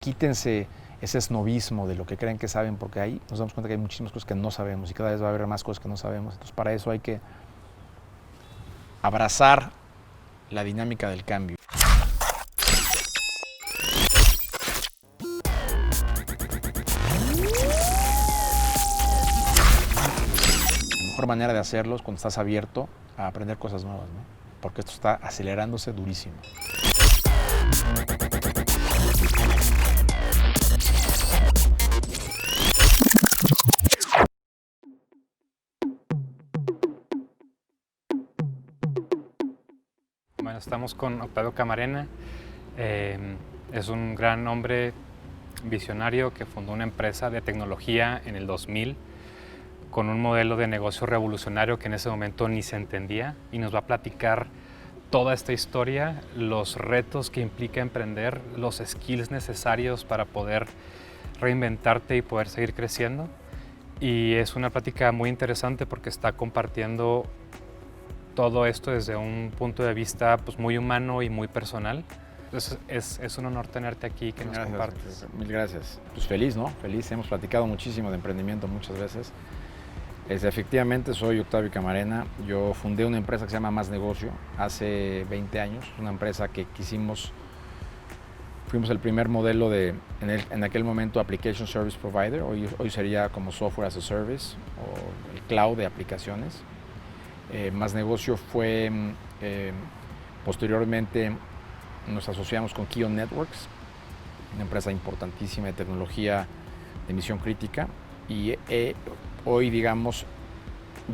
Quítense ese esnobismo de lo que creen que saben, porque ahí nos damos cuenta que hay muchísimas cosas que no sabemos y cada vez va a haber más cosas que no sabemos. Entonces, para eso hay que abrazar la dinámica del cambio. La mejor manera de hacerlo es cuando estás abierto a aprender cosas nuevas, ¿no? Porque esto está acelerándose durísimo. Bueno, estamos con Octavio Camarena. Es un gran hombre visionario que fundó una empresa de tecnología en el 2000 con un modelo de negocio revolucionario que en ese momento ni se entendía, y nos va a platicar toda esta historia, los retos que implica emprender, los skills necesarios para poder reinventarte y poder seguir creciendo. Y es una plática muy interesante porque está compartiendo todo esto desde un punto de vista pues, muy humano y muy personal. Entonces es un honor tenerte aquí, que nos compartes. Mil gracias. Pues feliz, ¿no? Feliz. Hemos platicado muchísimo de emprendimiento muchas veces. Efectivamente, soy Octavio Camarena. Yo fundé una empresa que se llama Más Negocio hace 20 años. Una empresa que fuimos el primer modelo en aquel momento Application Service Provider. Hoy sería como Software as a Service o el cloud de aplicaciones. Más Negocio fue, posteriormente nos asociamos con Kio Networks, una empresa importantísima de tecnología de misión crítica, y hoy, digamos,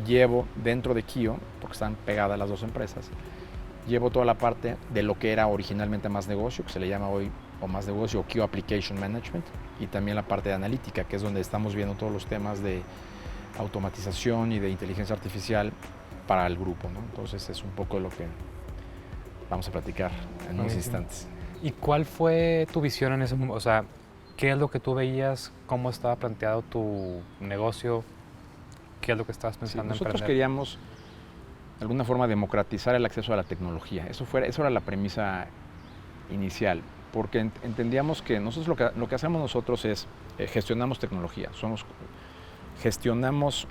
llevo dentro de Kio, porque están pegadas las dos empresas, llevo toda la parte de lo que era originalmente Más Negocio, que se le llama hoy o Más Negocio o Kio Application Management, y también la parte de analítica, que es donde estamos viendo todos los temas de automatización y de inteligencia artificial para el grupo, ¿no? Entonces es un poco lo que vamos a platicar en unos instantes. ¿Y cuál fue tu visión en ese momento? O sea, ¿qué es lo que tú veías? ¿Cómo estaba planteado tu negocio? ¿Qué es lo que estabas pensando en nosotros emprender? queríamos de alguna forma democratizar el acceso a la tecnología. Eso era la premisa inicial, porque entendíamos que nosotros lo que hacemos nosotros es gestionamos tecnología, gestionamos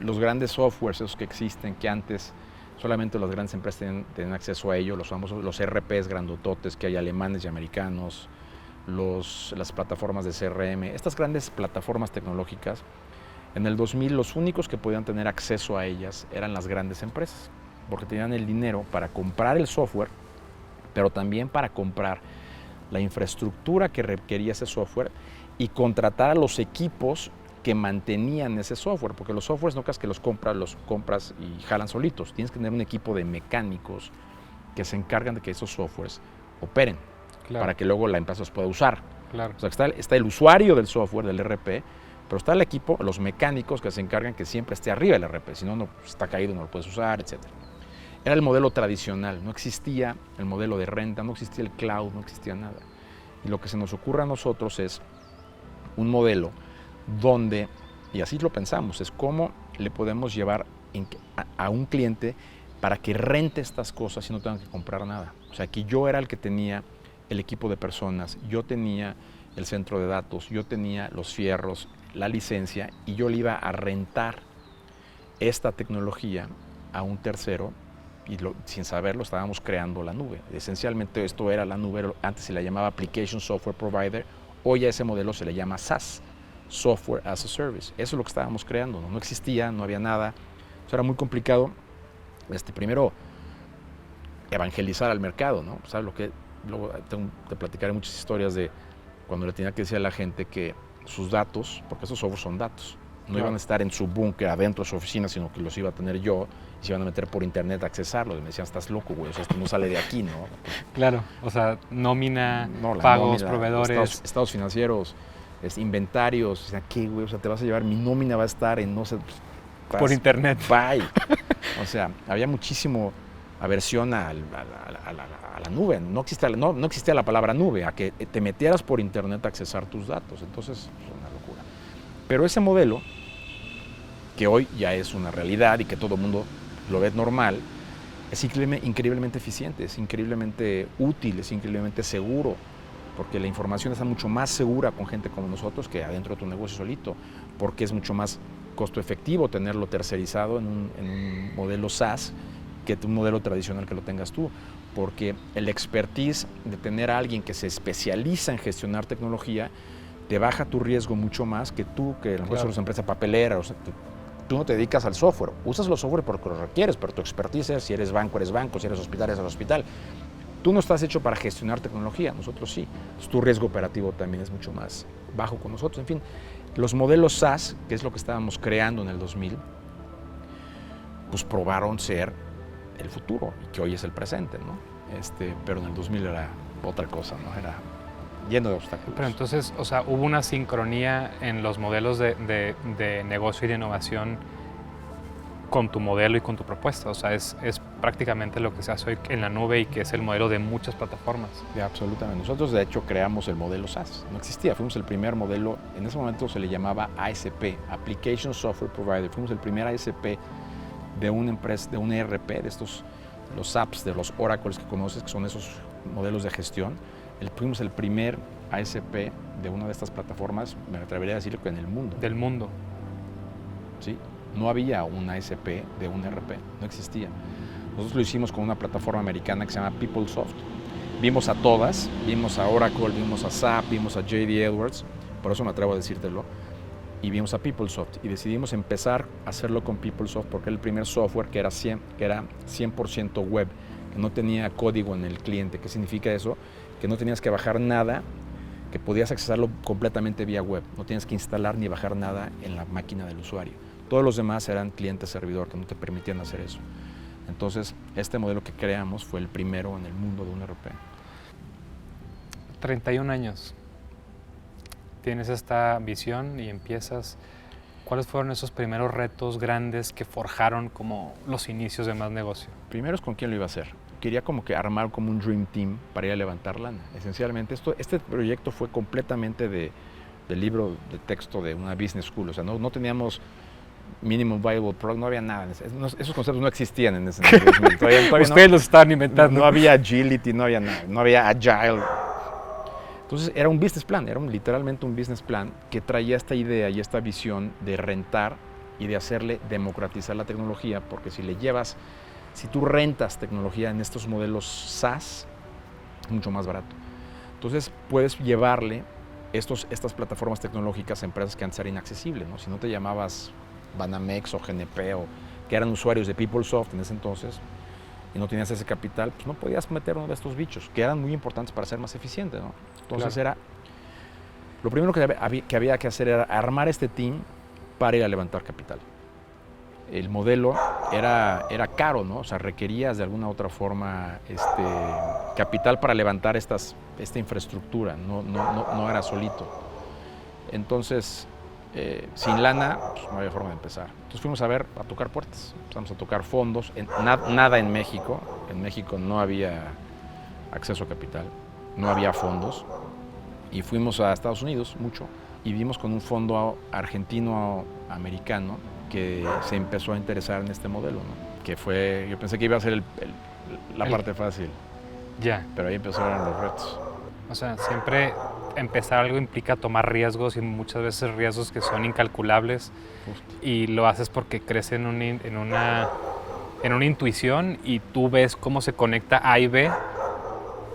los grandes softwares esos que existen, que antes solamente las grandes empresas tenían acceso a ellos, los famosos, los ERPs grandototes que hay alemanes y americanos, las plataformas de CRM, estas grandes plataformas tecnológicas. En el 2000 los únicos que podían tener acceso a ellas eran las grandes empresas, porque tenían el dinero para comprar el software, pero también para comprar la infraestructura que requería ese software y contratar a los equipos que mantenían ese software, porque los softwares no creas que los compras y jalan solitos. Tienes que tener un equipo de mecánicos que se encargan de que esos softwares operen, para que luego la empresa los pueda usar. Claro. O sea, está el usuario del software, del ERP, pero está el equipo, los mecánicos que se encargan que siempre esté arriba el ERP, si no, no está caído, no lo puedes usar, etc. Era el modelo tradicional, no existía el modelo de renta, no existía el cloud, no existía nada. Y lo que se nos ocurre a nosotros es un modelo donde, y así lo pensamos, es cómo le podemos llevar a un cliente para que rente estas cosas y no tengan que comprar nada. O sea, que yo era el que tenía el equipo de personas, yo tenía el centro de datos, yo tenía los fierros, la licencia, y yo le iba a rentar esta tecnología a un tercero, y sin saberlo estábamos creando la nube. Esencialmente esto era la nube, antes se le llamaba Application Software Provider, hoy a ese modelo se le llama SaaS, Software as a Service. Eso es lo que estábamos creando, no existía, no había nada. O sea, era muy complicado, primero, evangelizar al mercado, ¿no? ¿Sabes lo que? Luego te platicaré muchas historias de cuando le tenía que decir a la gente que sus datos, porque esos softwares son datos, no iban a estar en su búnker adentro de su oficina, sino que los iba a tener yo y se iban a meter por internet a accesarlos. Y me decían, estás loco, güey, o sea, esto no sale de aquí, ¿no? Claro, o sea, nómina, no, pagos, nómina, proveedores. estados financieros, inventarios, o sea, ¿qué, güey? O sea, te vas a llevar, mi nómina va a estar en, no sé, por internet. Bye. O sea, había muchísimo aversión a la nube. No existía la palabra nube, a que te metieras por internet a accesar tus datos. Entonces, es una locura. Pero ese modelo, que hoy ya es una realidad y que todo el mundo lo ve normal, es increíblemente eficiente, es increíblemente útil, es increíblemente seguro. porque la información está mucho más segura con gente como nosotros que adentro de tu negocio solito, porque es mucho más costo efectivo tenerlo tercerizado en un modelo SaaS que un modelo tradicional que lo tengas tú, porque el expertise de tener a alguien que se especializa en gestionar tecnología te baja tu riesgo mucho más que tú, que a lo mejor eres una empresa papelera, o sea, tú no te dedicas al software, usas los software porque lo requieres, pero tu expertise es, si eres banco, si eres hospital, eres hospital. Tú no estás hecho para gestionar tecnología, nosotros sí. Entonces, tu riesgo operativo también es mucho más bajo con nosotros. En fin, los modelos SaaS, que es lo que estábamos creando en el 2000, pues probaron ser el futuro, y que hoy es el presente, ¿no? Pero en el 2000 era otra cosa, ¿no? Era lleno de obstáculos. Pero entonces, o sea, hubo una sincronía en los modelos de negocio y de innovación con tu modelo y con tu propuesta. O sea, es prácticamente lo que se hace hoy en la nube y que es el modelo de muchas plataformas. Sí, absolutamente. Nosotros, de hecho, creamos el modelo SaaS. No existía, fuimos el primer modelo, en ese momento se le llamaba ASP, Application Software Provider. Fuimos el primer ASP de una empresa, de un ERP, de estos, los apps, de los Oracles que conoces, que son esos modelos de gestión. Fuimos el primer ASP de una de estas plataformas, me atrevería a decir que en el mundo. Del mundo. ¿Sí? No había un ASP de un ERP, no existía. Nosotros lo hicimos con una plataforma americana que se llama PeopleSoft. Vimos a todas, vimos a Oracle, vimos a SAP, vimos a JD Edwards, por eso me atrevo a decírtelo, y vimos a PeopleSoft. Y decidimos empezar a hacerlo con PeopleSoft porque era el primer software que era 100% web, que no tenía código en el cliente. ¿Qué significa eso? Que no tenías que bajar nada, que podías accesarlo completamente vía web. No tienes que instalar ni bajar nada en la máquina del usuario. Todos los demás eran cliente-servidor que no te permitían hacer eso. Entonces, este modelo que creamos fue el primero en el mundo de un ERP. 31 años. Tienes esta visión y empiezas. ¿Cuáles fueron esos primeros retos grandes que forjaron como los inicios de Más Negocio? Primero es con quién lo iba a hacer. Quería como que armar como un dream team para ir a levantar lana. Esencialmente, este proyecto fue completamente del libro de texto de una business school. O sea, no teníamos minimum viable product, no había nada. Esos conceptos no existían en ese momento. Todavía Ustedes los estaban inventando. No había agility, no había nada, no había agile. Entonces era un business plan, era literalmente un business plan que traía esta idea y esta visión de rentar y de hacerle democratizar la tecnología, porque si tú rentas tecnología en estos modelos SaaS, es mucho más barato. Entonces puedes llevarle estas plataformas tecnológicas a empresas que antes eran inaccesibles, ¿no? Si no te llamabas Banamex o GNP, o que eran usuarios de PeopleSoft en ese entonces, y no tenías ese capital, pues no podías meter uno de estos bichos, que eran muy importantes para ser más eficiente, ¿no? Entonces lo primero que había que hacer era armar este team para ir a levantar capital. El modelo era caro, ¿no? O sea, requerías de alguna otra forma capital para levantar esta infraestructura, no era solito. Entonces, sin lana, pues no había forma de empezar. Entonces fuimos a tocar puertas, empezamos a tocar fondos, nada en México. En México no había acceso a capital, no había fondos. Y fuimos a Estados Unidos mucho y vimos con un fondo argentino-americano que se empezó a interesar en este modelo, ¿no? Que fue, yo pensé que iba a ser la parte fácil. Ya. Pero ahí empezaron los retos. O sea, siempre empezar algo implica tomar riesgos y muchas veces riesgos que son incalculables. Justo. Y lo haces porque crees en una intuición y tú ves cómo se conecta A y B,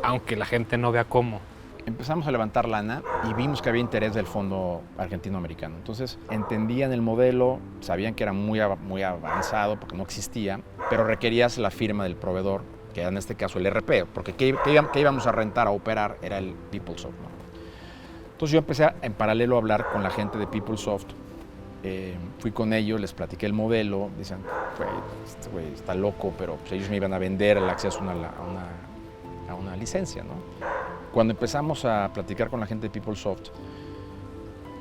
aunque la gente no vea cómo. Empezamos a levantar lana y vimos que había interés del fondo argentino-americano. Entonces entendían el modelo, sabían que era muy avanzado porque no existía, pero requerías la firma del proveedor, que era en este caso el ERP, porque ¿qué íbamos a rentar, a operar? Era el PeopleSoft, ¿no? Entonces yo empecé en paralelo a hablar con la gente de PeopleSoft. Fui con ellos, les platiqué el modelo, decían, este güey está loco, pero pues ellos me iban a vender el acceso a una licencia, ¿no? Cuando empezamos a platicar con la gente de PeopleSoft,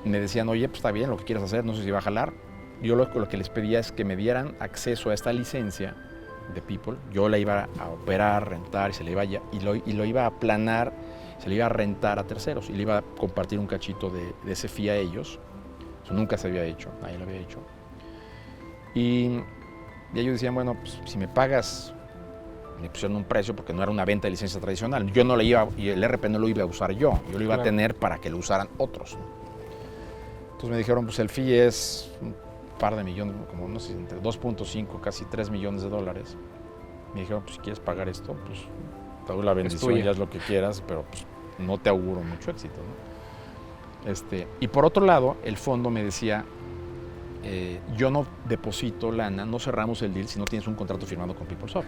me decían, oye, pues está bien lo que quieras hacer, no sé si va a jalar. Yo lo que les pedía es que me dieran acceso a esta licencia de People. Yo la iba a operar, rentar, y lo iba a planar, se le iba a rentar a terceros y le iba a compartir un cachito de ese fee a ellos. Eso nunca se había hecho, nadie lo había hecho. Y ellos decían, bueno, pues si me pagas me pusieron un precio porque no era una venta de licencia tradicional. Yo no le iba, y el RP no lo iba a usar yo lo iba a tener para que lo usaran otros. Entonces me dijeron, pues el fee es un par de millones, como no sé, entre 2.5, casi 3 millones de dólares. Me dijeron, pues si quieres pagar esto, pues te doy la bendición, ya es lo que quieras, pero pues no te auguro mucho éxito, ¿no? Y por otro lado, el fondo me decía, yo no deposito lana, no cerramos el deal si no tienes un contrato firmado con PeopleSoft.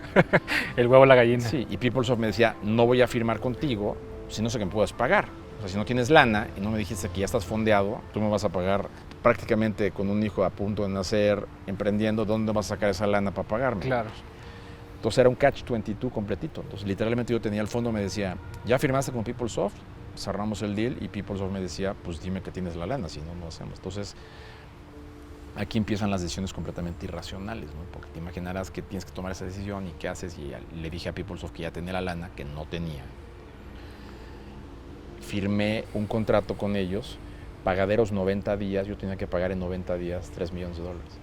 El huevo a la gallina. Sí, y PeopleSoft me decía, no voy a firmar contigo si no sé que me puedas pagar. O sea, si no tienes lana y no me dijiste que ya estás fondeado, tú me vas a pagar prácticamente con un hijo a punto de nacer, emprendiendo, ¿dónde vas a sacar esa lana para pagarme? Claro. Entonces era un catch-22 completito. Entonces literalmente yo tenía el fondo, me decía, ¿ya firmaste con PeopleSoft? Cerramos el deal y PeopleSoft me decía, pues dime que tienes la lana, si no, no hacemos. Entonces aquí empiezan las decisiones completamente irracionales, ¿no? Porque te imaginarás que tienes que tomar esa decisión y qué haces. Y le dije a PeopleSoft que ya tenía la lana, que no tenía. Firmé un contrato con ellos, pagaderos 90 días, yo tenía que pagar en 90 días 3 millones de dólares.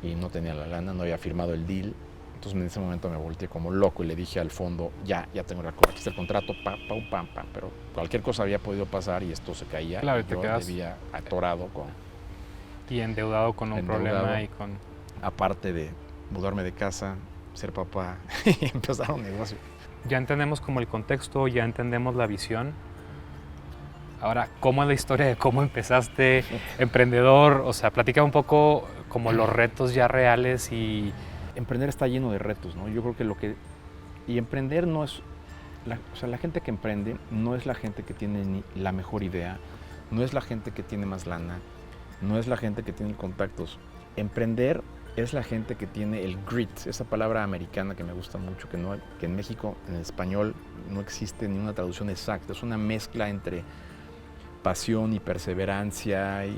Y no tenía la lana, no había firmado el deal. Entonces en ese momento me volteé como loco y le dije al fondo, ya tengo aquí está el contrato, pam, pero cualquier cosa había podido pasar y esto se caía. Claro, y te yo quedas debía atorado con... Y endeudado con un problema y con... Aparte de mudarme de casa, ser papá y empezar un negocio. Ya entendemos como el contexto, ya entendemos la visión. Ahora, ¿cómo es la historia de cómo empezaste emprendedor? O sea, platica un poco como los retos ya reales y... Emprender está lleno de retos, ¿no? Yo creo que Y emprender no es... la gente que emprende no es la gente que tiene ni la mejor idea, no es la gente que tiene más lana, no es la gente que tiene contactos. Emprender es la gente que tiene el grit, esa palabra americana que me gusta mucho, que en México, en español, no existe ni una traducción exacta. Es una mezcla entre pasión y perseverancia y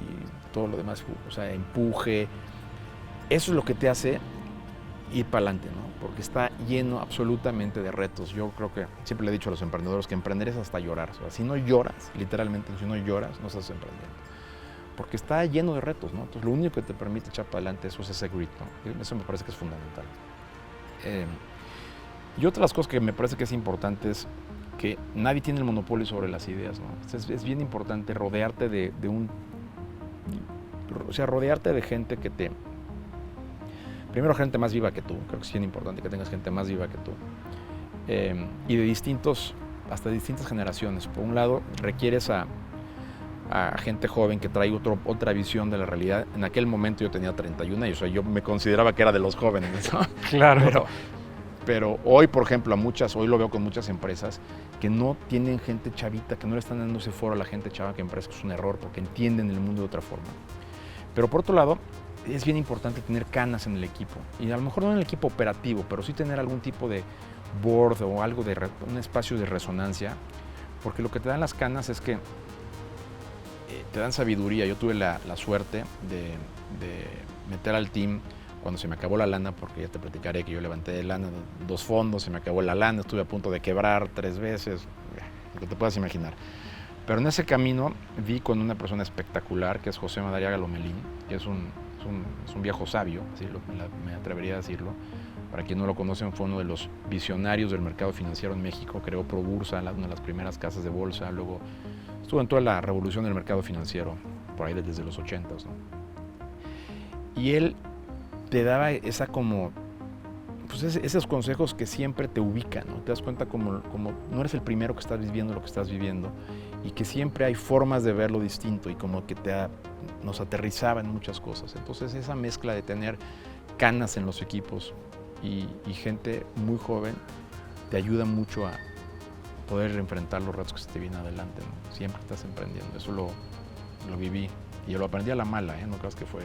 todo lo demás, o sea, empuje. Eso es lo que te hace ir para adelante, ¿no? Porque está lleno absolutamente de retos. Yo creo que siempre le he dicho a los emprendedores que emprender es hasta llorar. O sea, si no lloras, literalmente, si no lloras, no estás emprendiendo. Porque está lleno de retos, ¿no? Entonces, lo único que te permite echar para adelante eso es ese grit, ¿no? Eso me parece que es fundamental. Y otra de las cosas que me parece que es importante es que nadie tiene el monopolio sobre las ideas, ¿no? Es bien importante rodearte rodearte de gente que te... Primero, gente más viva que tú. Creo que es bien importante que tengas gente más viva que tú. Y de hasta distintas generaciones. Por un lado, requieres a gente joven que trae otra visión de la realidad. En aquel momento yo tenía 31 años, o sea, yo me consideraba que era de los jóvenes, ¿no? Claro. Pero hoy, por ejemplo, hoy lo veo con muchas empresas que no tienen gente chavita, que no le están dando ese foro a la gente chava que empresa, que es un error, porque entienden el mundo de otra forma. Pero por otro lado, es bien importante tener canas en el equipo. Y a lo mejor no en el equipo operativo, pero sí tener algún tipo de board o algo un espacio de resonancia, porque lo que te dan las canas es que te dan sabiduría. Yo tuve la suerte de meter al team cuando se me acabó la lana, porque ya te platicaré que yo levanté de lana 2 fondos, se me acabó la lana, estuve a punto de quebrar 3 veces, lo que te puedas imaginar. Pero en ese camino vi con una persona espectacular, que es José Madariaga Lomelín, que es un viejo sabio, así me atrevería a decirlo. Para quien no lo conocen, fue uno de los visionarios del mercado financiero en México, creó ProBursa, una de las primeras casas de bolsa, luego estuvo en toda la revolución del mercado financiero, por ahí desde los 80s, ¿no? Y él te daba esos consejos que siempre te ubican, ¿no? Te das cuenta como no eres el primero que estás viviendo lo que estás viviendo y que siempre hay formas de verlo distinto y como que nos aterrizaba en muchas cosas. Entonces esa mezcla de tener canas en los equipos y gente muy joven te ayuda mucho a poder enfrentar los retos que se te vienen adelante, ¿no? Siempre estás emprendiendo. Eso lo viví y yo lo aprendí a la mala, ¿eh? No creas que fue...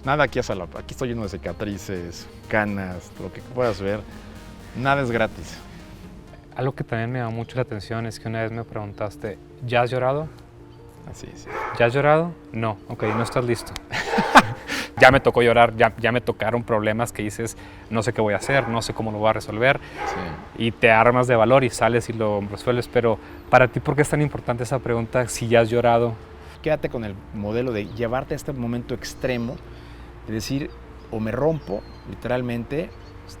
Nada aquí estoy lleno de cicatrices, canas, lo que puedas ver. Nada es gratis. Algo que también me llamó mucho la atención es que una vez me preguntaste, ¿ya has llorado? Así es. ¿Ya has llorado? No. Ok, no estás listo. Ya me tocó llorar, ya me tocaron problemas que dices, no sé qué voy a hacer, no sé cómo lo voy a resolver. Sí. Y te armas de valor y sales y lo resuelves. Pero para ti, ¿por qué es tan importante esa pregunta si ya has llorado? Quédate con el modelo de llevarte a este momento extremo, de decir, o me rompo, literalmente,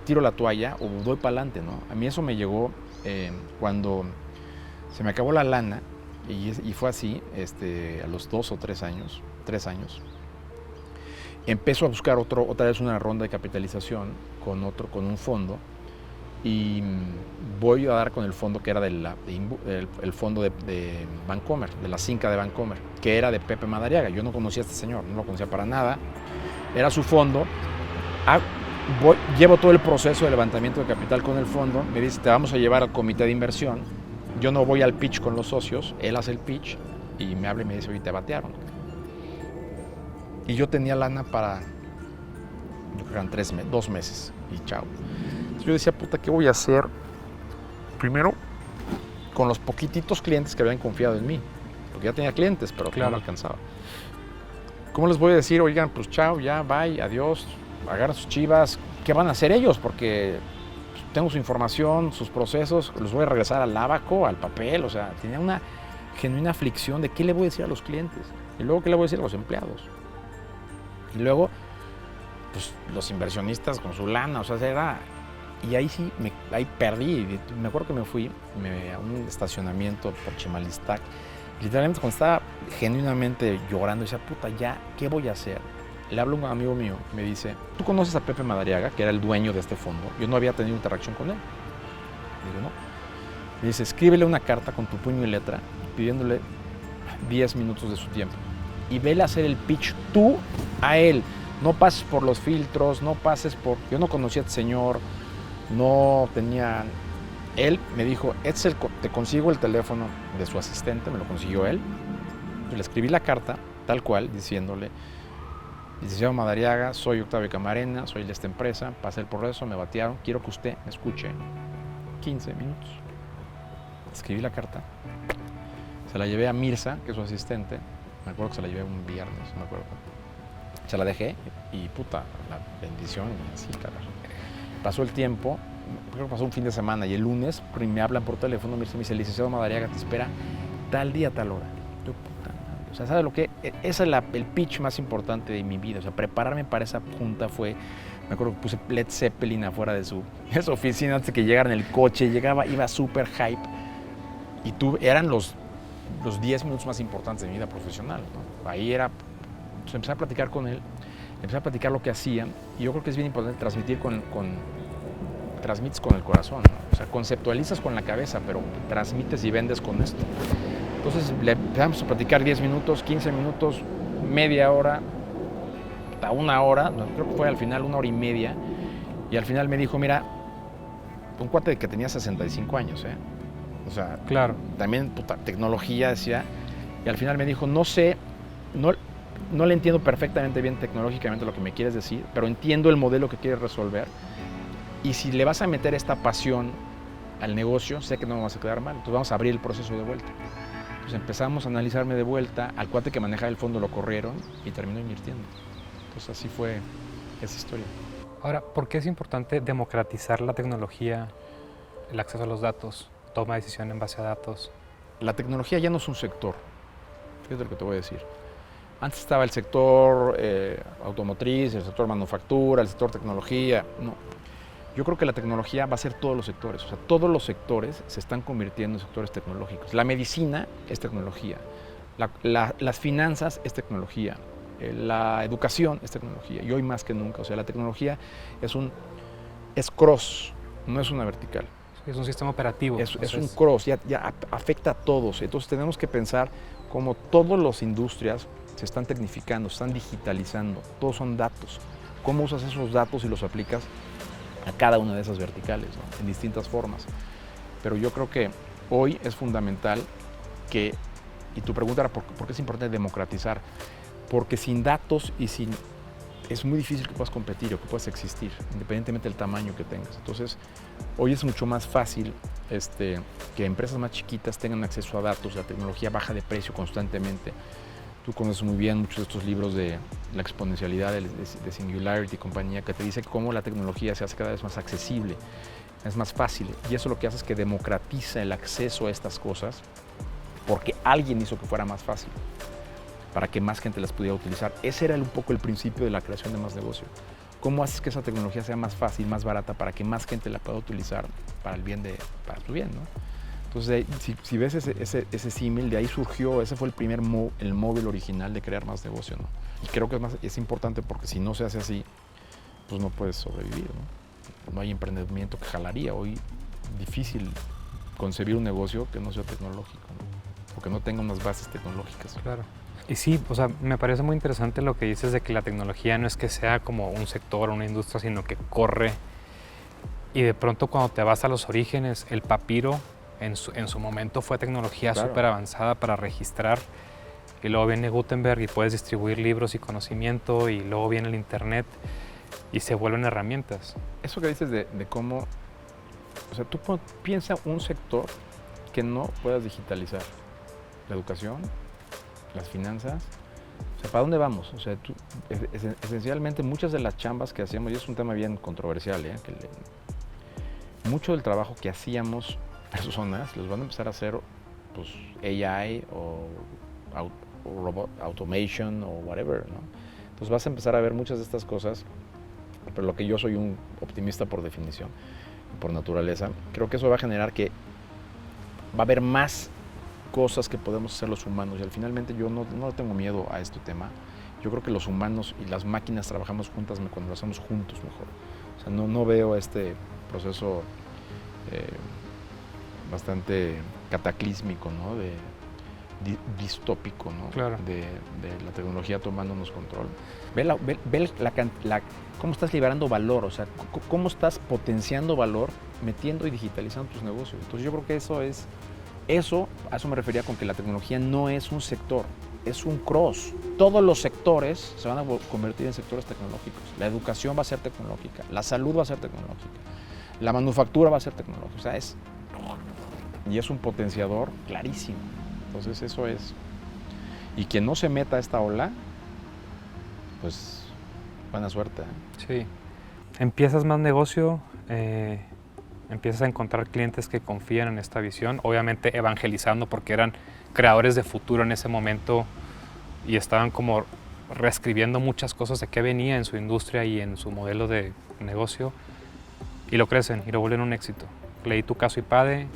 tiro la toalla o doy para adelante, ¿no? A mí eso me llegó cuando se me acabó la lana y fue así, a los 2 o 3 años, empezó a buscar otra vez una ronda de capitalización con un fondo y voy a dar con el fondo que era el fondo de Bancomer, de la Cinca de Bancomer, que era de Pepe Madariaga. Yo no conocía a este señor, no lo conocía para nada, era su fondo. Llevo todo el proceso de levantamiento de capital con el fondo, me dice, te vamos a llevar al comité de inversión, yo no voy al pitch con los socios, él hace el pitch y me habla y me dice, oye, te batearon. Y yo tenía lana para, yo creo que eran 2 meses y chao. Entonces yo decía, puta, ¿qué voy a hacer? Primero, con los poquititos clientes que habían confiado en mí, porque ya tenía clientes, pero claro, no me alcanzaba. ¿Cómo les voy a decir, oigan, pues chao, ya, bye, adiós, agarran sus chivas? ¿Qué van a hacer ellos? Porque tengo su información, sus procesos, los voy a regresar al abaco, al papel, o sea, tenía una genuina aflicción de qué le voy a decir a los clientes y luego qué le voy a decir a los empleados. Y luego, pues los inversionistas con su lana, o sea, era... Y ahí sí, ahí perdí. Me acuerdo que me fui a un estacionamiento por Chimalistac. Literalmente cuando estaba genuinamente llorando, decía, puta, ya, ¿qué voy a hacer? Le hablo a un amigo mío, me dice, ¿tú conoces a Pepe Madariaga, que era el dueño de este fondo? Yo no había tenido interacción con él. Digo, no. Me dice, escríbele una carta con tu puño y letra, pidiéndole 10 minutos de su tiempo. Y vele a hacer el pitch tú a él. No pases por los filtros, no pases por... Yo no conocía a este señor, no tenía... Él me dijo, te consigo el teléfono de su asistente, me lo consiguió él. Yo le escribí la carta, tal cual, diciéndole, licenciado Madariaga, soy Octavio Camarena, soy de esta empresa, pasé el proceso, me batearon, quiero que usted me escuche 15 minutos. Escribí la carta, se la llevé a Mirza, que es su asistente, me acuerdo que se la llevé un viernes, no me acuerdo. Se la dejé y puta, la bendición y así, carajo. Pasó el tiempo, creo que pasó un fin de semana y el lunes me hablan por teléfono, Mirza me dice, licenciado Madariaga te espera tal día, tal hora. Yo, puta madre, o sea, ¿sabes lo que? Ese es el pitch más importante de mi vida, o sea, prepararme para esa junta fue, me acuerdo que puse Led Zeppelin afuera de su oficina antes de que llegara en el coche, iba súper hype y eran los 10 minutos más importantes de mi vida profesional, ¿no? Ahí era, pues empecé a platicar con él, empecé a platicar lo que hacía y yo creo que es bien importante transmitir transmites con el corazón, ¿no? O sea, conceptualizas con la cabeza, pero transmites y vendes con esto. Entonces le empezamos a platicar 10 minutos, 15 minutos, media hora, hasta 1 hora, creo que fue al final 1 hora y media, y al final me dijo, mira, un cuate que tenía 65 años, o sea, claro, también puta, tecnología, decía, y al final me dijo, no sé, no le entiendo perfectamente bien tecnológicamente lo que me quieres decir, pero entiendo el modelo que quieres resolver, y si le vas a meter esta pasión al negocio, sé que no me vas a quedar mal, entonces vamos a abrir el proceso de vuelta. Entonces empezamos a analizarme de vuelta, al cuate que manejaba el fondo lo corrieron y terminó invirtiendo. Entonces así fue esa historia. Ahora, ¿por qué es importante democratizar la tecnología, el acceso a los datos, toma de decisión en base a datos? La tecnología ya no es un sector, fíjate lo que te voy a decir. Antes estaba el sector automotriz, el sector manufactura, el sector tecnología, no. Yo creo que la tecnología va a ser todos los sectores, o sea, todos los sectores se están convirtiendo en sectores tecnológicos. La medicina es tecnología, las finanzas es tecnología, la educación es tecnología, y hoy más que nunca, o sea, la tecnología es cross, no es una vertical. Es un sistema operativo. Es un cross, ya afecta a todos, entonces tenemos que pensar cómo todas las industrias se están tecnificando, se están digitalizando, todos son datos. ¿Cómo usas esos datos y los aplicas a cada una de esas verticales, ¿no? En distintas formas? Pero yo creo que hoy es fundamental y tu pregunta era ¿por qué es importante democratizar? Porque sin datos es muy difícil que puedas competir o que puedas existir, independientemente del tamaño que tengas. Entonces, hoy es mucho más fácil que empresas más chiquitas tengan acceso a datos, la tecnología baja de precio constantemente. Tú conoces muy bien muchos de estos libros de la exponencialidad de Singularity y compañía, que te dice cómo la tecnología se hace cada vez más accesible, es más fácil. Y eso lo que hace es que democratiza el acceso a estas cosas porque alguien hizo que fuera más fácil, para que más gente las pudiera utilizar. Ese era un poco el principio de la creación de Más Negocio. ¿Cómo haces que esa tecnología sea más fácil, más barata, para que más gente la pueda utilizar para tu bien, ¿no? Entonces, si ves ese símil, de ahí surgió, ese fue el primer el móvil original de crear más negocio, ¿no? Y creo que es importante porque si no se hace así, pues no puedes sobrevivir, ¿no? No hay emprendimiento que jalaría. Hoy difícil concebir un negocio que no sea tecnológico, ¿no? O que no tenga unas bases tecnológicas. Claro. Y sí, o sea, me parece muy interesante lo que dices de que la tecnología no es que sea como un sector, una industria, sino que corre. Y de pronto cuando te vas a los orígenes, el papiro en su momento fue tecnología Claro. súper avanzada para registrar. Y luego viene Gutenberg y puedes distribuir libros y conocimiento, y luego viene el internet y se vuelven herramientas. Eso que dices de cómo, o sea, tú piensa un sector que no puedas digitalizar. La educación, las finanzas, o sea, ¿para dónde vamos? O sea, esencialmente muchas de las chambas que hacíamos, y es un tema bien controversial, mucho del trabajo que hacíamos personas los van a empezar a hacer pues AI o robot automation o whatever, ¿no? Entonces vas a empezar a ver muchas de estas cosas, pero lo que yo soy un optimista por definición, por naturaleza, creo que eso va a generar que va a haber más cosas que podemos hacer los humanos, y al finalmente yo no tengo miedo a este tema. Yo creo que los humanos y las máquinas trabajamos juntas cuando lo hacemos juntos mejor. O sea, no veo este proceso bastante cataclísmico, ¿no? Distópico, ¿no? Claro. De la tecnología tomándonos control. Ve cómo estás liberando valor, o sea, cómo estás potenciando valor metiendo y digitalizando tus negocios. Entonces yo creo que a eso me refería con que la tecnología no es un sector, es un cross. Todos los sectores se van a convertir en sectores tecnológicos. La educación va a ser tecnológica, la salud va a ser tecnológica, la manufactura va a ser tecnológica. O sea, es un potenciador clarísimo. Entonces eso es. Y quien no se meta a esta ola, pues buena suerte, ¿eh? Sí. Empiezas más negocio, empiezas a encontrar clientes que confían en esta visión, obviamente evangelizando porque eran creadores de futuro en ese momento y estaban como reescribiendo muchas cosas de qué venía en su industria y en su modelo de negocio, y lo crecen y lo vuelven un éxito. Leí tu caso IPADE,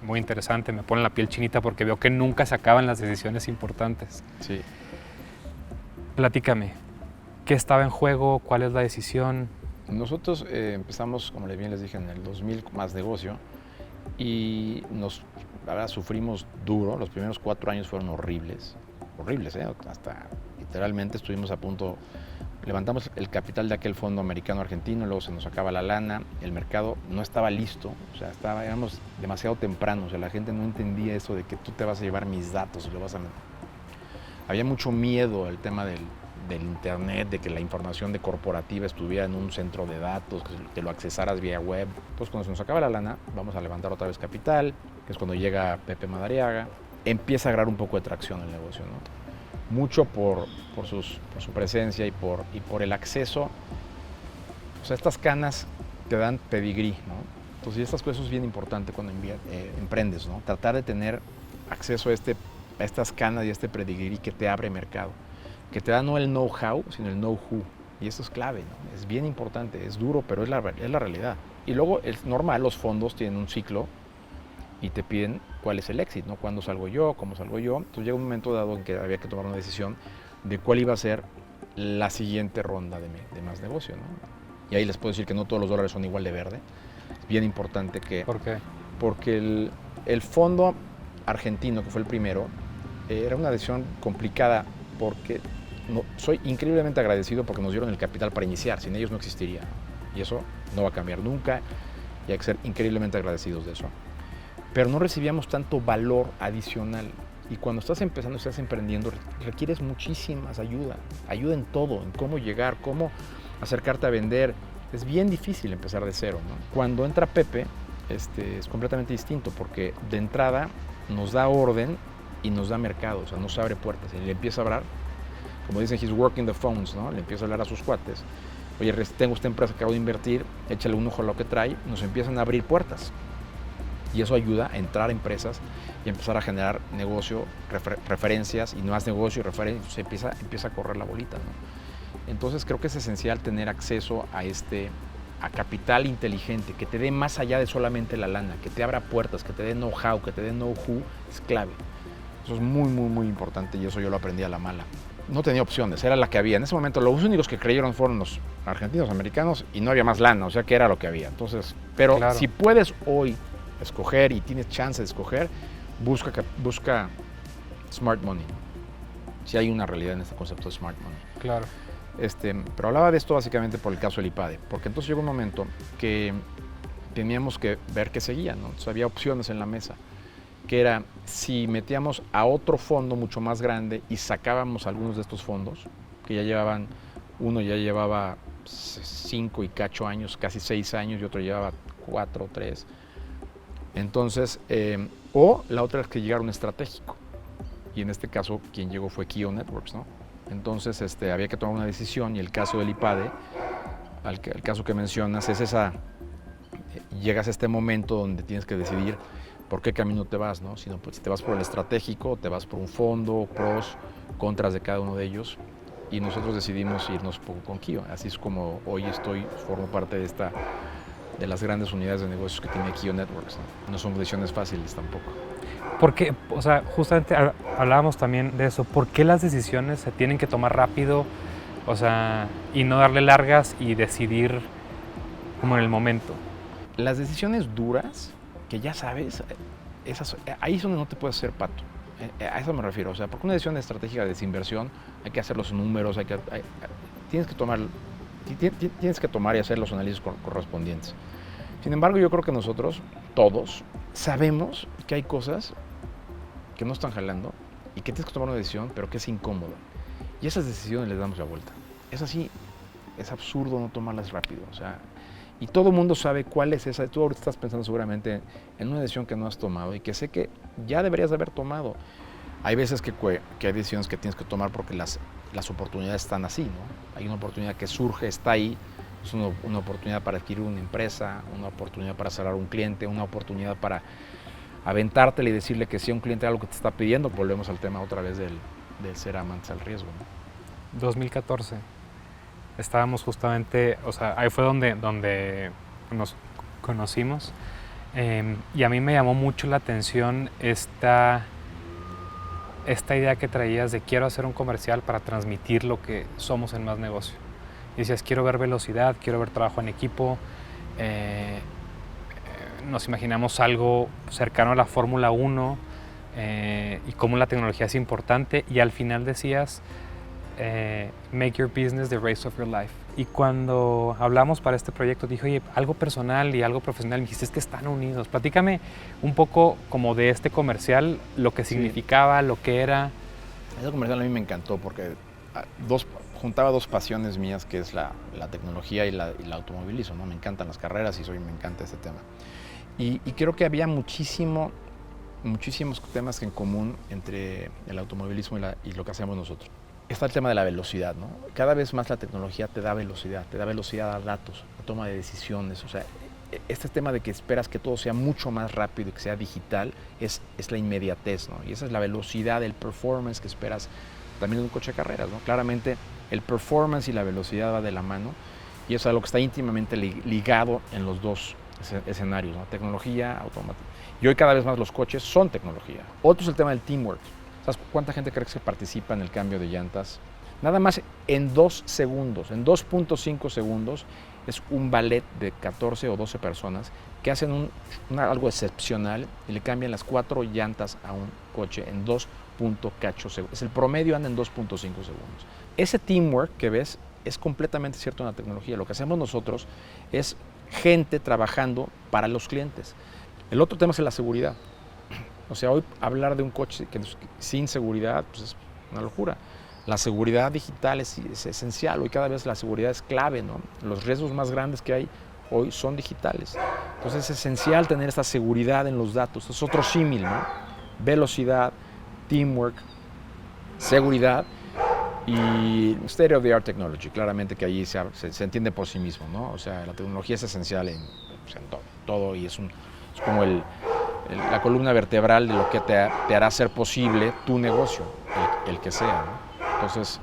muy interesante, me pone la piel chinita porque veo que nunca se acaban las decisiones importantes. Sí. Platícame, ¿qué estaba en juego? ¿Cuál es la decisión? Nosotros empezamos, como bien les dije, en el 2000 más negocio, y la verdad sufrimos duro. Los primeros 4 años fueron horribles, hasta literalmente estuvimos a punto. Levantamos el capital de aquel fondo americano-argentino, luego se nos acaba la lana, el mercado no estaba listo, o sea, éramos demasiado temprano, o sea, la gente no entendía eso de que tú te vas a llevar mis datos y lo vas a meter. Había mucho miedo al tema del internet, de que la información de corporativa estuviera en un centro de datos, que lo accesaras vía web. Entonces, cuando se nos acaba la lana, vamos a levantar otra vez capital, que es cuando llega Pepe Madariaga, empieza a agarrar un poco de tracción el negocio, ¿no? Mucho por su presencia y por el acceso. O sea, estas canas te dan pedigrí, ¿no? Entonces, estas cosas es bien importante cuando emprendes, ¿no? Tratar de tener acceso a estas canas y a este pedigrí que te abre mercado, que te da no el know-how, sino el know-who. Y eso es clave, ¿no? Es bien importante, es duro, pero es la realidad. Y luego es normal, los fondos tienen un ciclo y te piden cuál es el éxito, ¿no? ¿Cuándo salgo yo? ¿Cómo salgo yo? Entonces llega un momento dado en que había que tomar una decisión de cuál iba a ser la siguiente ronda de más negocio, ¿no? Y ahí les puedo decir que no todos los dólares son igual de verde. Es bien importante que... ¿Por qué? Porque el fondo argentino, que fue el primero, era una decisión complicada porque soy increíblemente agradecido porque nos dieron el capital para iniciar. Sin ellos no existiría. Y eso no va a cambiar nunca y hay que ser increíblemente agradecidos de eso. Pero no recibíamos tanto valor adicional. Y cuando estás empezando, estás emprendiendo, requieres muchísimas ayuda en todo, en cómo llegar, cómo acercarte a vender. Es bien difícil empezar de cero, ¿no? Cuando entra Pepe, es completamente distinto porque de entrada nos da orden y nos da mercado, o sea, nos abre puertas y le empieza a hablar, como dicen, he's working the phones, ¿no? Le empieza a hablar a sus cuates. Oye, tengo esta empresa que acabo de invertir, échale un ojo a lo que trae, nos empiezan a abrir puertas. Y eso ayuda a entrar a empresas y empezar a generar negocio, referencias y más negocio y referencias. Se empieza a correr la bolita, ¿no? Entonces creo que es esencial tener acceso a capital inteligente, que te dé más allá de solamente la lana, que te abra puertas, que te dé know-how, que te dé know-who, es clave. Eso es muy, muy, muy importante y eso yo lo aprendí a la mala. No tenía opciones, era la que había. En ese momento los únicos que creyeron fueron los argentinos, americanos, y no había más lana, o sea que era lo que había. Entonces, pero Claro. si puedes hoy escoger y tienes chance de escoger, busca smart money. Si hay una realidad en este concepto de smart money. Claro. Pero hablaba de esto básicamente por el caso del IPADE, porque entonces llegó un momento que teníamos que ver qué seguía, ¿no? Entonces había opciones en la mesa, que era si metíamos a otro fondo mucho más grande y sacábamos algunos de estos fondos, que uno ya llevaba 5 y cacho años, casi 6 años, y otro llevaba 4 o 3. Entonces, o la otra es que llegara un estratégico, y en este caso quien llegó fue Kio Networks, ¿no? Entonces había que tomar una decisión y el caso del IPADE, el caso que mencionas, es llegas a este momento donde tienes que decidir por qué camino te vas, ¿no? Si te vas por el estratégico, te vas por un fondo, pros, contras de cada uno de ellos, y nosotros decidimos irnos con Kio. Así es como hoy formo parte de las grandes unidades de negocios que tiene Kio Networks, ¿no? No son decisiones fáciles tampoco. Porque, o sea, justamente hablábamos también de eso, ¿por qué las decisiones se tienen que tomar rápido, o sea, y no darle largas y decidir como en el momento? Las decisiones duras, que ya sabes, ahí es donde no te puedes hacer pato. A eso me refiero, o sea, porque una decisión estratégica de desinversión hay que hacer los números, tienes que tomar y hacer los análisis correspondientes. Sin embargo, yo creo que nosotros, todos, sabemos que hay cosas que no están jalando y que tienes que tomar una decisión, pero que es incómoda. Y esas decisiones les damos la vuelta. Es así, es absurdo no tomarlas rápido. O sea, y todo el mundo sabe cuál es esa. Tú ahorita estás pensando seguramente en una decisión que no has tomado y que sé que ya deberías de haber tomado. Hay veces que hay decisiones que tienes que tomar porque las oportunidades están así, ¿no? Hay una oportunidad que surge, está ahí. Es una oportunidad para adquirir una empresa, una oportunidad para cerrar un cliente, una oportunidad para aventártela y decirle que sí a un cliente algo que te está pidiendo. Volvemos al tema otra vez del ser amantes al riesgo, ¿no? 2014. Estábamos justamente, o sea, ahí fue donde nos conocimos. Y a mí me llamó mucho la atención esta idea que traías de quiero hacer un comercial para transmitir lo que somos en Más Negocio. Y decías, quiero ver velocidad, quiero ver trabajo en equipo. Nos imaginamos algo cercano a la Fórmula 1 y cómo la tecnología es importante. Y al final decías, make your business the race of your life. Y cuando hablamos para este proyecto, dije, oye, algo personal y algo profesional. Me dijiste, es que están unidos. Platícame un poco como de este comercial, lo que significaba, lo que era. Ese comercial a mí me encantó porque juntaba dos pasiones mías, que es la tecnología y el automovilismo, ¿no? Me encantan las carreras y me encanta este tema. Y creo que había muchísimos temas en común entre el automovilismo y lo que hacemos nosotros. Está el tema de la velocidad, ¿no? Cada vez más la tecnología te da velocidad a datos, a toma de decisiones. O sea, este tema de que esperas que todo sea mucho más rápido y que sea digital es la inmediatez, ¿no? Y esa es la velocidad, el performance que esperas también en un coche de carreras, ¿no? Claramente el performance y la velocidad va de la mano y eso es algo que está íntimamente ligado en los dos escenarios, ¿no? Tecnología, automática. Y hoy cada vez más los coches son tecnología. Otro es el tema del teamwork. ¿Sabes cuánta gente crees que participa en el cambio de llantas? Nada más en 2 segundos, en 2.5 segundos, es un ballet de 14 o 12 personas que hacen algo excepcional y le cambian las 4 llantas a un coche en 2.8 segundos. El promedio anda en 2.5 segundos. Ese teamwork que ves es completamente cierto en la tecnología. Lo que hacemos nosotros es gente trabajando para los clientes. El otro tema es la seguridad. O sea, hoy hablar de un coche sin seguridad pues es una locura. La seguridad digital es esencial. Hoy cada vez la seguridad es clave, ¿no? Los riesgos más grandes que hay hoy son digitales. Entonces es esencial tener esta seguridad en los datos. Es otro símil, ¿no? Velocidad, teamwork, seguridad y state of the art technology. Claramente que allí se entiende por sí mismo, ¿no? O sea, la tecnología es esencial en todo y es como la columna vertebral de lo que te hará ser posible tu negocio, el que sea, ¿no? Entonces,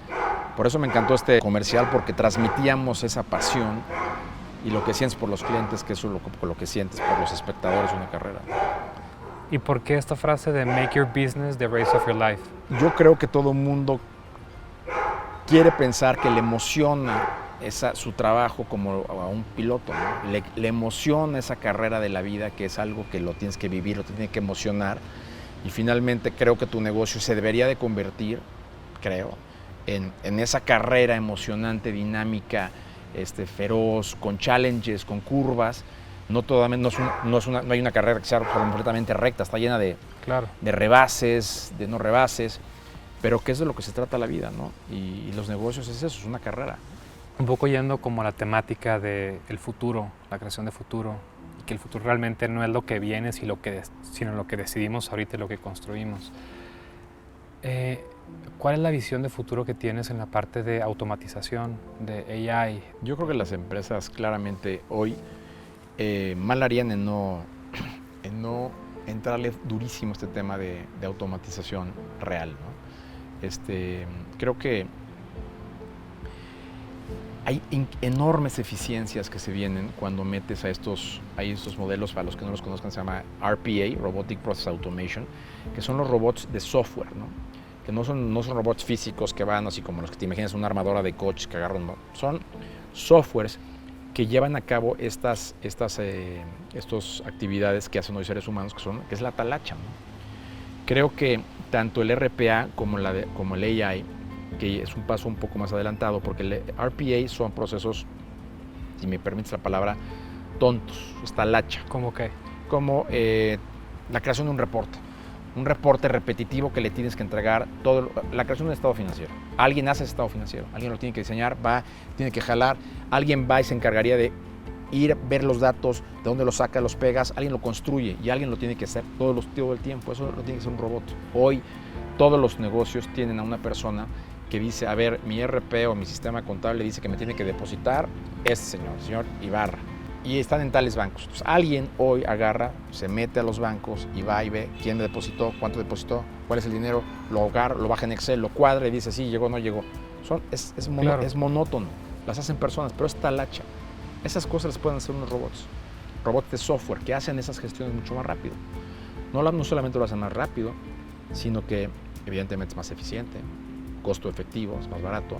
Por eso me encantó este comercial, porque transmitíamos esa pasión y lo que sientes por los clientes, que eso es lo que sientes por los espectadores de una carrera. ¿Y por qué esta frase de make your business the race of your life? Yo creo que todo mundo quiere pensar que le emociona su trabajo como a un piloto, ¿no? Le emociona esa carrera de la vida, que es algo que lo tienes que vivir, lo tienes que emocionar. Y finalmente creo que tu negocio se debería de convertir, en esa carrera emocionante, dinámica, feroz, con challenges, con curvas. No hay una carrera que sea completamente recta, está llena de rebases, de no rebases, pero que es de lo que se trata la vida, ¿no? Y los negocios es eso, es una carrera. Un poco yendo como a la temática del futuro, la creación de futuro, y que el futuro realmente no es lo que viene, sino lo que decidimos ahorita y lo que construimos. ¿Cuál es la visión de futuro que tienes en la parte de automatización, de AI? Yo creo que las empresas claramente hoy mal harían en no entrarle durísimo a este tema de automatización real, ¿no? Creo que hay enormes eficiencias que se vienen cuando metes a estos modelos. Para los que no los conozcan, se llama RPA, Robotic Process Automation, que son los robots de software, ¿no? Que no son robots físicos que van así como los que te imaginas, una armadora de coches que agarran, ¿no? Son softwares que llevan a cabo estas actividades que hacen hoy seres humanos, que es la talacha, ¿no? Creo que tanto el RPA como el AI, que es un paso un poco más adelantado, porque el RPA son procesos, si me permites la palabra, tontos, es talacha. ¿Cómo qué? Como la creación de un reporte repetitivo que le tienes que entregar, la creación de un estado financiero. Alguien hace ese estado financiero, alguien lo tiene que diseñar, tiene que jalar, alguien va y se encargaría de ir, ver los datos, de dónde los saca, los pegas, alguien lo construye y alguien lo tiene que hacer todo el tiempo. Eso lo tiene que hacer un robot. Hoy todos los negocios tienen a una persona que dice, a ver, mi RP o mi sistema contable dice que me tiene que depositar señor Ibarra, y están en tales bancos. Entonces, alguien hoy agarra, se mete a los bancos y va y ve quién me depositó, cuánto depositó, cuál es el dinero, lo agarra, lo baja en Excel, lo cuadra y dice, sí, llegó, no llegó. Es monótono, las hacen personas, pero es talacha. Esas cosas las pueden hacer unos robots de software que hacen esas gestiones mucho más rápido. No solamente lo hacen más rápido, sino que evidentemente es más eficiente, costo efectivo, es más barato,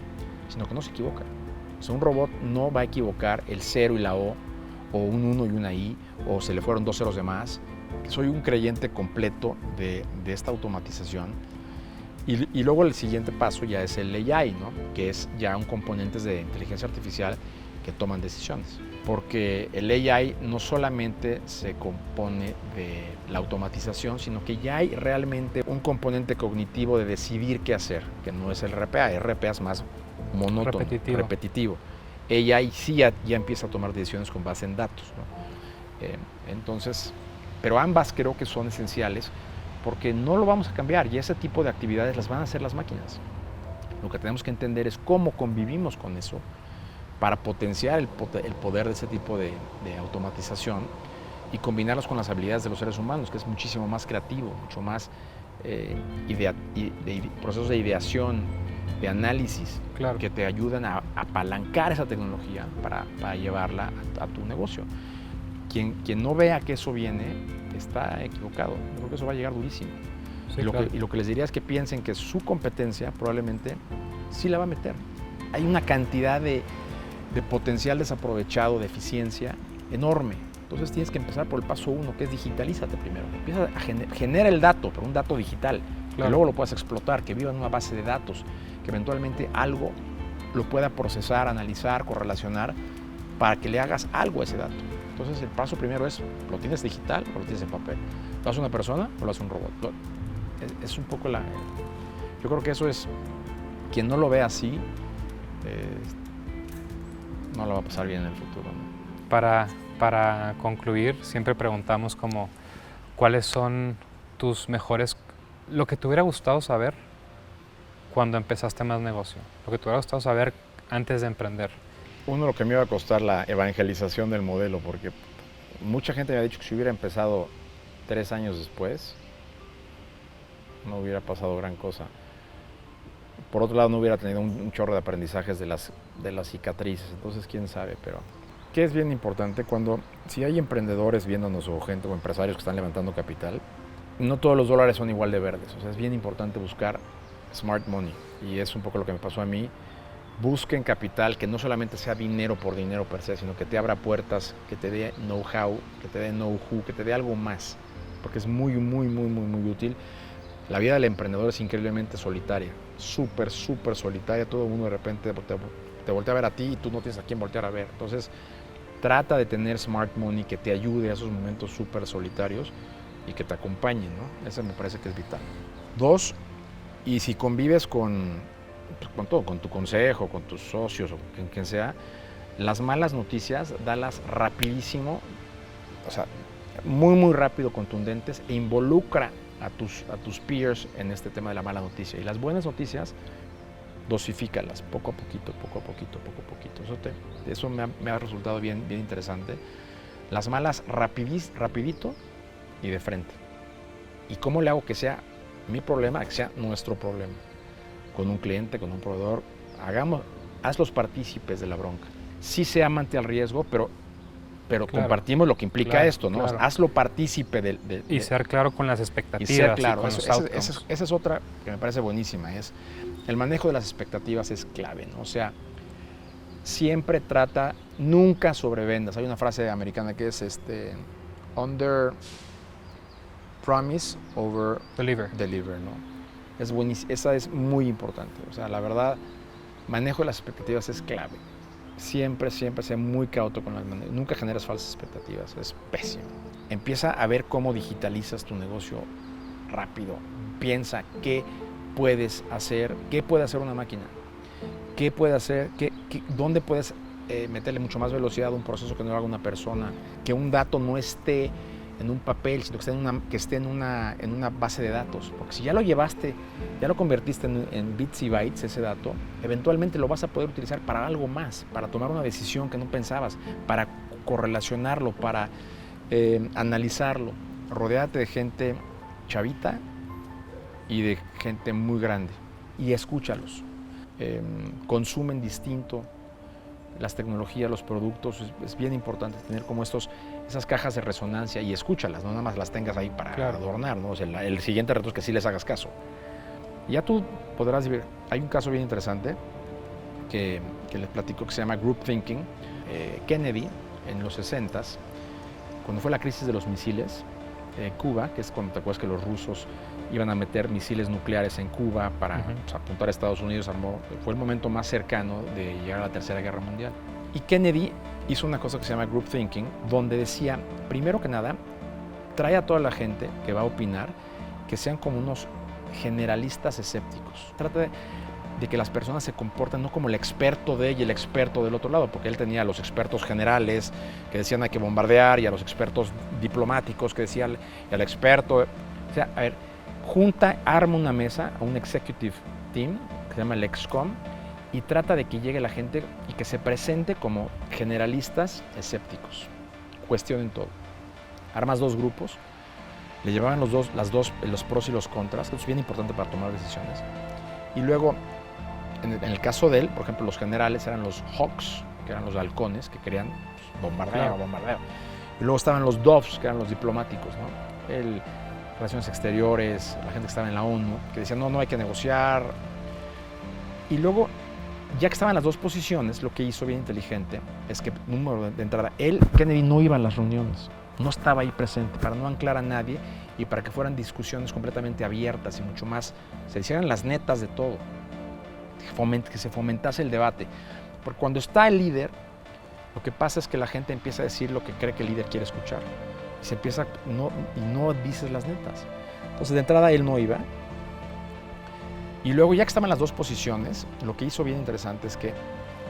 sino que no se equivoca. O sea, un robot no va a equivocar el 0 y la O, o un 1 y una I, o se le fueron 2 ceros de más. Soy un creyente completo de esta automatización. Y luego el siguiente paso ya es el AI, ¿no? Que es ya un componente de inteligencia artificial que toman decisiones. Porque el AI no solamente se compone de la automatización, sino que ya hay realmente un componente cognitivo de decidir qué hacer, que no es el RPA. El RPA es más monótono, repetitivo. AI sí ya empieza a tomar decisiones con base en datos, ¿no? Entonces, pero ambas creo que son esenciales porque no lo vamos a cambiar y ese tipo de actividades las van a hacer las máquinas. Lo que tenemos que entender es cómo convivimos con eso para potenciar el poder de ese tipo de automatización y combinarlos con las habilidades de los seres humanos, que es muchísimo más creativo, mucho más procesos de ideación, de análisis, que te ayudan a apalancar esa tecnología para llevarla a tu negocio. Quien no vea que eso viene está equivocado. Yo creo que eso va a llegar durísimo. Sí, y lo que les diría es que piensen que su competencia probablemente sí la va a meter. Hay una cantidad de potencial desaprovechado, de eficiencia enorme. Entonces tienes que empezar por el paso 1, que es digitalízate primero. Empieza a generar el dato, pero un dato digital, que luego lo puedas explotar, que viva en una base de datos, que eventualmente algo lo pueda procesar, analizar, correlacionar, para que le hagas algo a ese dato. Entonces el paso primero es, ¿lo tienes digital o lo tienes en papel? ¿Lo hace una persona o lo hace un robot? Es un poco yo creo que eso es, quien no lo ve así, no lo va a pasar bien en el futuro, ¿no? Para concluir, siempre preguntamos como, ¿cuáles son tus mejores, lo que te hubiera gustado saber cuando empezaste más negocio? Lo que te hubiera gustado saber antes de emprender. Uno, lo que me iba a costar la evangelización del modelo, porque mucha gente me ha dicho que si hubiera empezado 3 años después, no hubiera pasado gran cosa. por otro lado no hubiera tenido un chorro de aprendizajes de las cicatrices, entonces quién sabe, pero ¿qué es bien importante? Si hay emprendedores viéndonos o gente o empresarios que están levantando capital, no todos los dólares son igual de verdes, o sea, es bien importante buscar smart money y es un poco lo que me pasó a mí. Busquen capital que no solamente sea dinero por dinero per se, sino que te abra puertas, que te dé know-how, que te dé know-who, que te dé algo más, porque es muy, muy, muy, muy, muy útil. La vida del emprendedor es increíblemente solitaria, súper, súper solitaria. Todo el mundo de repente te voltea a ver a ti y tú no tienes a quién voltear a ver. Entonces, trata de tener smart money que te ayude a esos momentos súper solitarios y que te acompañen, ¿no? Eso me parece que es vital. 2, y si convives con todo, con tu consejo, con tus socios o con quien sea, las malas noticias, dalas rapidísimo, o sea, muy, muy rápido, contundentes, e involucra a tus peers en este tema de la mala noticia. Y las buenas noticias, dosifícalas poco a poquito, poco a poquito, poco a poquito. Eso me ha resultado bien, bien interesante. Las malas rapidito y de frente. ¿Y cómo le hago que sea mi problema, que sea nuestro problema? Con un cliente, con un proveedor, hazlos partícipes de la bronca. Sí sea amante al riesgo, pero claro, compartimos lo que implica esto, ¿no? Claro. Hazlo partícipe y ser claro con las expectativas. Y ser claro, esa es otra que me parece buenísima, es el manejo de las expectativas es clave, ¿no? O sea, siempre nunca sobrevendas. Hay una frase americana que es under promise, over deliver, ¿no? Es buenísimo, esa es muy importante. O sea, la verdad, manejo de las expectativas es clave. Siempre, siempre sé muy cauto con las maneras. Nunca generas falsas expectativas, es pésimo. Empieza a ver cómo digitalizas tu negocio rápido. Piensa qué puedes hacer, qué puede hacer una máquina, qué puede hacer, dónde puedes meterle mucho más velocidad a un proceso que no lo haga una persona, que un dato no esté en un papel, sino que esté en una base de datos. Porque si ya lo llevaste, ya lo convertiste en bits y bytes, ese dato, eventualmente lo vas a poder utilizar para algo más, para tomar una decisión que no pensabas, para correlacionarlo, para analizarlo. Rodéate de gente chavita y de gente muy grande y escúchalos. Consumen distinto las tecnologías, los productos. Es bien importante tener como esas cajas de resonancia y escúchalas, no nada más las tengas ahí para adornar, ¿no? O sea, el siguiente reto es que sí les hagas caso. Y ya tú podrás ver, hay un caso bien interesante que les platico que se llama Group Thinking. Kennedy, en los 60s, cuando fue la crisis de los misiles, Cuba, que es cuando te acuerdas que los rusos iban a meter misiles nucleares en Cuba para apuntar a Estados Unidos, fue el momento más cercano de llegar a la Tercera Guerra Mundial. Y Kennedy hizo una cosa que se llama Group Thinking, donde decía, primero que nada, trae a toda la gente que va a opinar que sean como unos generalistas escépticos. Trata de que las personas se comporten no como el experto de y el experto del otro lado, porque él tenía a los expertos generales que decían hay que bombardear y a los expertos diplomáticos que decían y al experto. O sea, a ver, arma una mesa a un executive team que se llama el ExCom y trata de que llegue la gente y que se presente como generalistas escépticos. Cuestionen todo. Armas 2 grupos, le llevaban los pros y los contras, que es bien importante para tomar decisiones. Y luego, en el caso de él, por ejemplo, los generales eran los Hawks, que eran los halcones, que querían bombardeo. Y luego estaban los Doves, que eran los diplomáticos, ¿no? Relaciones exteriores, la gente que estaba en la ONU, que decían, no hay que negociar. Y luego, ya que estaban las dos posiciones, lo que hizo bien inteligente es que, número de entrada, Kennedy no iba a las reuniones, no estaba ahí presente, para no anclar a nadie y para que fueran discusiones completamente abiertas y mucho más, se hicieran las netas de todo, que se fomentase el debate. Porque cuando está el líder, lo que pasa es que la gente empieza a decir lo que cree que el líder quiere escuchar. Y no dices las netas. Entonces, de entrada, él no iba. Y luego, ya que estaban las dos posiciones, lo que hizo bien interesante es que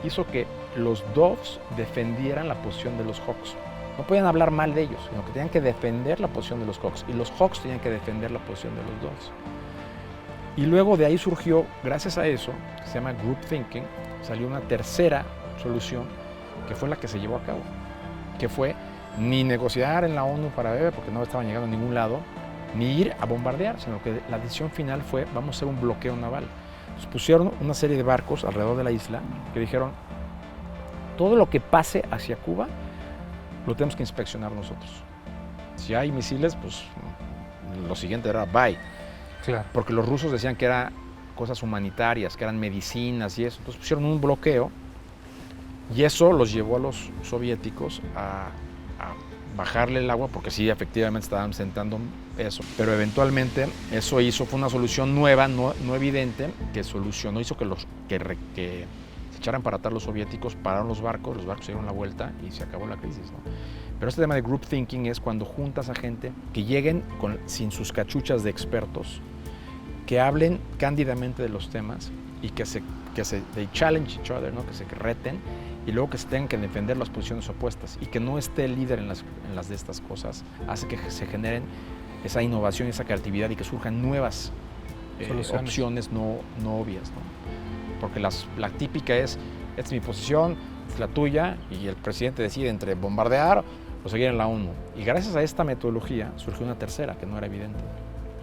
hizo que los Doves defendieran la posición de los Hawks. No podían hablar mal de ellos, sino que tenían que defender la posición de los Hawks. Y los Hawks tenían que defender la posición de los Doves. Y luego de ahí surgió, gracias a eso, que se llama Group Thinking, salió una tercera solución que fue la que se llevó a cabo, que fue ni negociar en la ONU para ver, porque no estaban llegando a ningún lado, ni ir a bombardear, sino que la decisión final fue, vamos a hacer un bloqueo naval. Entonces pusieron una serie de barcos alrededor de la isla que dijeron, todo lo que pase hacia Cuba lo tenemos que inspeccionar nosotros. Si hay misiles, pues lo siguiente era bye. Claro. Porque los rusos decían que eran cosas humanitarias, que eran medicinas y eso. Entonces pusieron un bloqueo y eso los llevó a los soviéticos a bajarle el agua, porque sí, efectivamente estaban sentando eso. Pero eventualmente eso fue una solución nueva, no evidente, que solucionó, hizo que se echaran para atrás los soviéticos, pararon los barcos se dieron la vuelta y se acabó la crisis, ¿no? Pero este tema de group thinking es cuando juntas a gente que lleguen sin sus cachuchas de expertos, que hablen cándidamente de los temas y que they challenge each other, ¿no? Que se reten y luego que se tengan que defender las posiciones opuestas y que no esté el líder en las de estas cosas, hace que se generen esa innovación, esa creatividad y que surjan nuevas opciones no obvias, ¿no? Porque la típica es, esta es mi posición, esta es la tuya, y el presidente decide entre bombardear o seguir en la ONU. Y gracias a esta metodología surgió una tercera que no era evidente.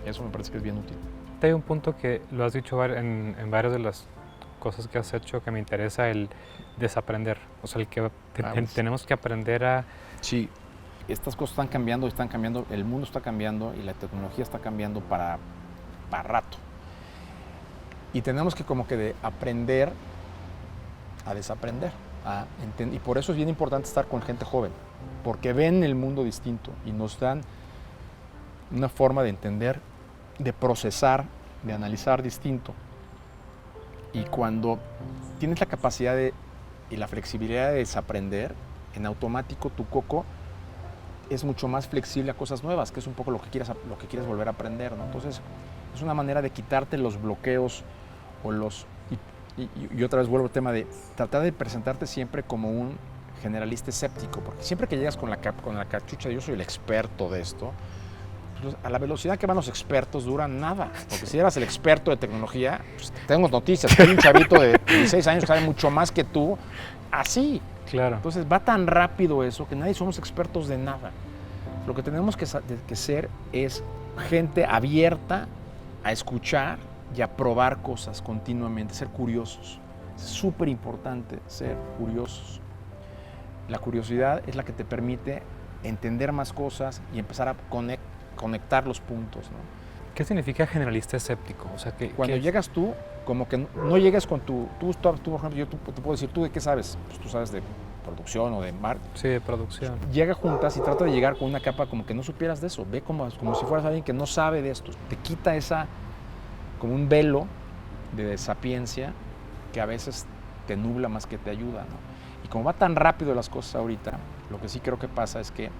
Eso me parece que es bien útil. Hay un punto que lo has dicho en varias de las cosas que has hecho que me interesa, el desaprender. O sea, el que tenemos que aprender a... Sí, estas cosas están cambiando, el mundo está cambiando y la tecnología está cambiando para rato. Y tenemos que como que aprender a desaprender. Y por eso es bien importante estar con gente joven, porque ven el mundo distinto y nos dan una forma de entender, de procesar, de analizar distinto. Y cuando tienes la capacidad y la flexibilidad de desaprender, en automático tu coco es mucho más flexible a cosas nuevas, que es un poco lo que quieres volver a aprender, ¿no? Entonces, es una manera de quitarte los bloqueos y otra vez vuelvo al tema de tratar de presentarte siempre como un generalista escéptico, porque siempre que llegas con la cachucha de yo soy el experto de esto, pues a la velocidad que van los expertos dura nada, porque si eras el experto de tecnología, pues tenemos noticias, que hay un chavito de 16 años que sabe mucho más que tú, así. Claro. Entonces va tan rápido eso que nadie somos expertos de nada. Lo que tenemos que ser es gente abierta a escuchar y a probar cosas continuamente, ser curiosos. Es súper importante ser curiosos. La curiosidad es la que te permite entender más cosas y empezar a conectar los puntos, ¿no? ¿Qué significa generalista escéptico? O sea, cuando llegas tú, como que no llegues con tú, por ejemplo, yo te puedo decir, ¿tú de qué sabes? Pues tú sabes de producción o de marketing. Sí, de producción. Llega juntas y trata de llegar con una capa como que no supieras de eso. Ve como si fueras alguien que no sabe de esto. Te quita como un velo de sapiencia que a veces te nubla más que te ayuda, ¿no? Y como va tan rápido las cosas ahorita, lo que sí creo que pasa es que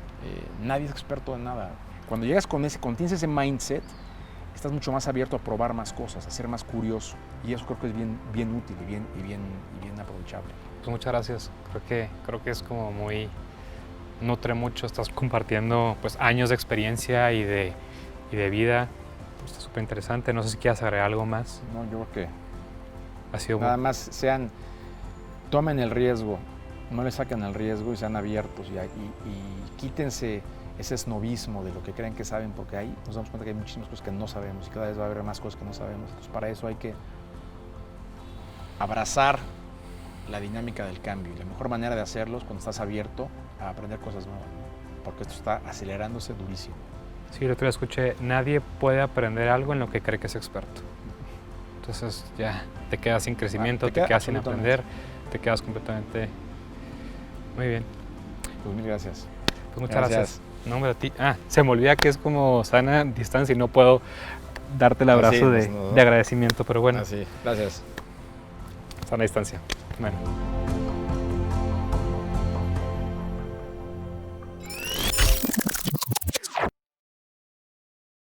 nadie es experto en nada. Cuando llegas cuando tienes ese mindset, estás mucho más abierto a probar más cosas, a ser más curioso. Y eso creo que es bien útil y bien aprovechable. Pues muchas gracias. Creo que es como nutre mucho. Estás compartiendo pues años de experiencia y de vida. Está súper interesante. No sé si quieras agregar algo más. No, yo creo que ha sido nada más tomen el riesgo, no le saquen el riesgo y sean abiertos y quítense ese snobismo de lo que creen que saben, porque ahí nos damos cuenta que hay muchísimas cosas que no sabemos y cada vez va a haber más cosas que no sabemos. Entonces, para eso hay que abrazar la dinámica del cambio y la mejor manera de hacerlo es cuando estás abierto a aprender cosas nuevas, porque esto está acelerándose durísimo. Sí, el otro día escuché, nadie puede aprender algo en lo que cree que es experto. Entonces ya te quedas sin crecimiento, te quedas sin aprender, te quedas completamente... Muy bien. Pues mil gracias. Pues muchas gracias. No, hombre, a ti. Se me olvida que es como sana distancia y no puedo darte el abrazo de agradecimiento, pero bueno. Sí, gracias. Sana distancia. Bueno.